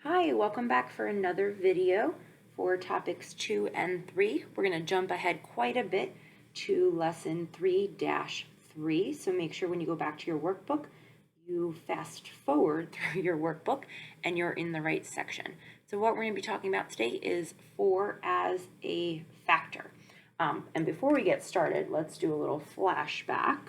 Hi, welcome back for another video for topics 2 and 3. We're going to jump ahead quite a bit to lesson 3-3. So make sure when you go back to your workbook, you fast forward through your workbook and you're in the right section. So what we're going to be talking about today is 4 as a factor. And before we get started, let's do a little flashback.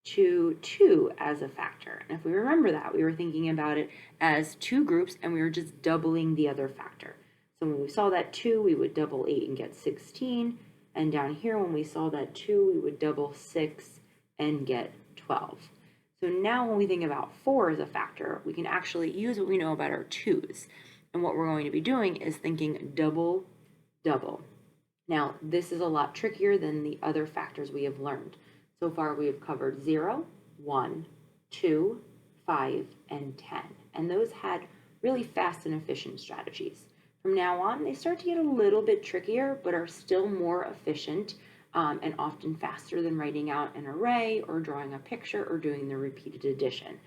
To 2 as a factor. And if we remember that, we were thinking about it as two groups and we were just doubling the other factor. So when we saw that 2, we would double 8 and get 16. And down here, when we saw that 2, we would double 6 and get 12. So now when we think about 4 as a factor, we can actually use what we know about our 2's. And what we're going to be doing is thinking double, double. Now, this is a lot trickier than the other factors we have learned. So far, we have covered 0, 1, 2, 5, and 10. And those had really fast and efficient strategies. From now on, they start to get a little bit trickier, but are still more efficient and often faster than writing out an array or drawing a picture or doing the repeated addition.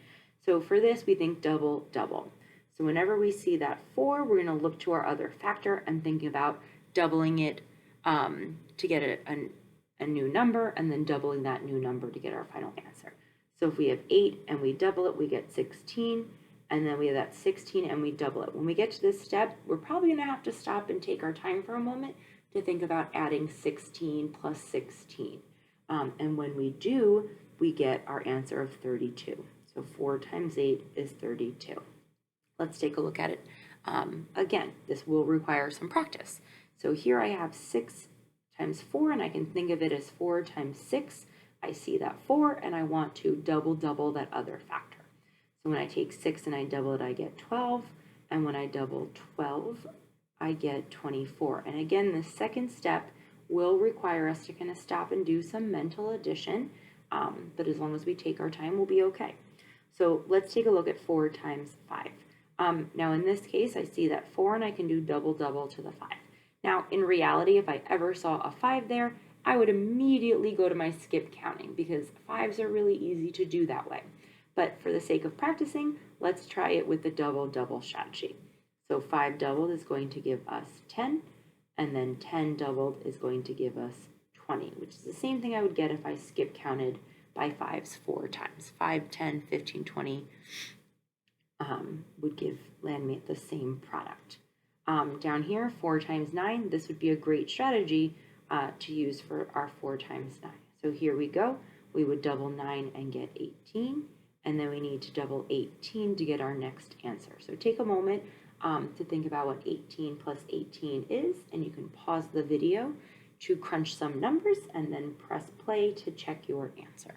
So for this, we think double, double. So whenever we see that 4, we're going to look to our other factor and think about doubling it to get a new number and then doubling that new number to get our final answer. So if we have 8 and we double it, we get 16, and then we have that 16 and we double it. When we get to this step, we're probably going to have to stop and take our time for a moment to think about adding 16 plus 16. And when we do, we get our answer of 32. So 4 times 8 is 32. Let's take a look at it. Again, this will require some practice. So here I have 6 times 4, and I can think of it as 4 times 6. I see that 4, and I want to double that other factor. So when I take 6 and I double it, I get 12, and when I double 12, I get 24. And again, the second step will require us to kind of stop and do some mental addition, but as long as we take our time, we'll be okay. So let's take a look at 4 times 5. Now in this case, I see that 4, and I can do double to the 5. Now, in reality, if I ever saw a 5 there, I would immediately go to my skip counting because 5s are really easy to do that way. But for the sake of practicing, let's try it with the double strategy. So 5 doubled is going to give us 10, and then 10 doubled is going to give us 20, which is the same thing I would get if I skip counted by 5s 4 times. 5, 10, 15, 20 would land me at the same product. Down here, 4 times 9, this would be a great strategy to use for our 4 times 9. So here we go. We would double 9 and get 18, and then we need to double 18 to get our next answer. So take a moment to think about what 18 plus 18 is, and you can pause the video to crunch some numbers and then press play to check your answer.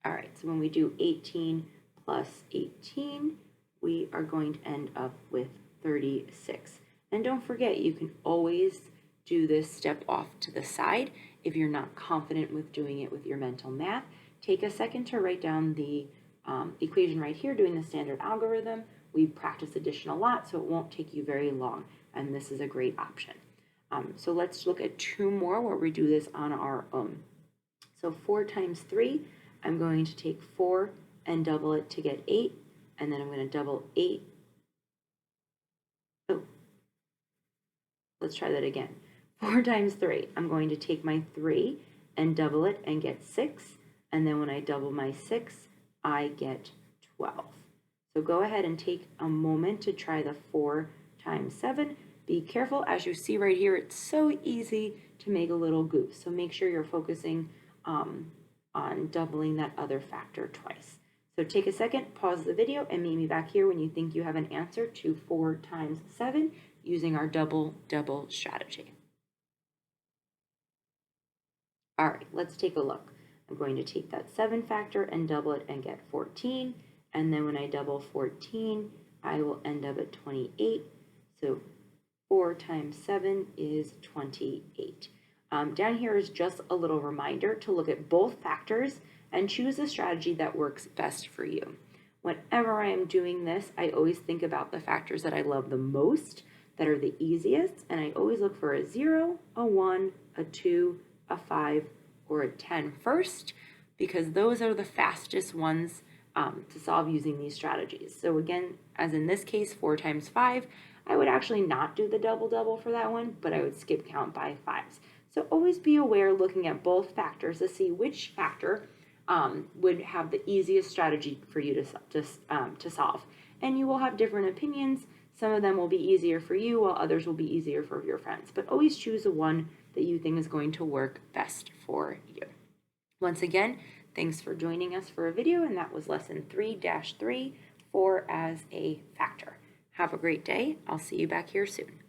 All right, so when we do 18 plus 18, we are going to end up with 36. And don't forget, you can always do this step off to the side if you're not confident with doing it with your mental math. Take a second to write down the equation right here, doing the standard algorithm. We practice addition a lot, so it won't take you very long, and this is a great option. So let's look at 2 more where we do this on our own. So 4 times 3, I'm going to take 4 and double it to get 8. And then I'm going to double 8. Oh, let's try that again. 4 times 3, I'm going to take my 3 and double it and get 6. And then when I double my 6, I get 12. So go ahead and take a moment to try the 4 times 7. Be careful, as you see right here, it's so easy to make a little goof. So make sure you're focusing on doubling that other factor twice. So take a second, pause the video, and meet me back here when you think you have an answer to 4 times 7 using our double strategy. All right, let's take a look. I'm going to take that 7 factor and double it and get 14. And then when I double 14, I will end up at 28. So 4 times 7 is 28. Down here is just a little reminder to look at both factors and choose a strategy that works best for you. Whenever I am doing this, I always think about the factors that I love the most, that are the easiest, and I always look for a 0, a 1, a 2, a 5, or a 10 first, because those are the fastest ones to solve using these strategies. So again, as in this case, 4 times 5, I would actually not do the double for that one, but I would skip count by 5s. So always be aware looking at both factors to see which factor would have the easiest strategy for you to solve. And you will have different opinions. Some of them will be easier for you, while others will be easier for your friends. But always choose the one that you think is going to work best for you. Once again, thanks for joining us for a video, and that was lesson 3-3, 4 as a factor. Have a great day. I'll see you back here soon.